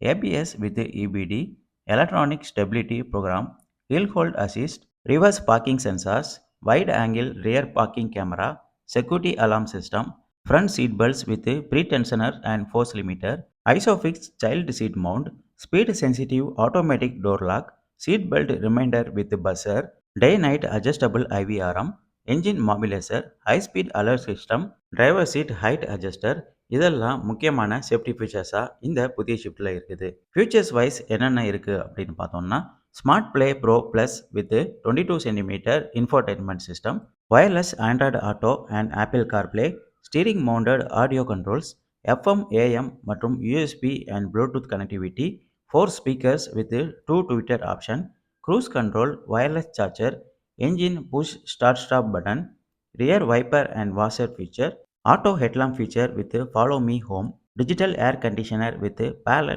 ABS with EBD, electronic stability program, hill hold assist, reverse parking sensors, wide angle rear parking camera, security alarm system, front seat belts with pre-tensioner and force limiter, ISOFIX child seat mount, speed sensitive automatic door lock, seat belt reminder with buzzer, day night adjustable IVRM, engine mobilizer, high speed alert system, driver seat height adjuster, இதெல்லாம் முக்கியமான safety ஃபீச்சர்ஸாக இந்த புதிய ஷிஃப்ட்டில் இருக்குது. Features wise என்னென்ன இருக்குது அப்படின்னு பார்த்தோம்னா, smart play pro plus with 22 cm infotainment system, wireless Android Auto and Apple CarPlay, steering mounted audio controls, FM AM மற்றும் USB and Bluetooth connectivity, 4 speakers with 2 tweeter option, cruise control, wireless charger, engine push start stop button, rear wiper and washer feature, auto headlamp feature with follow me home, digital air conditioner with parallel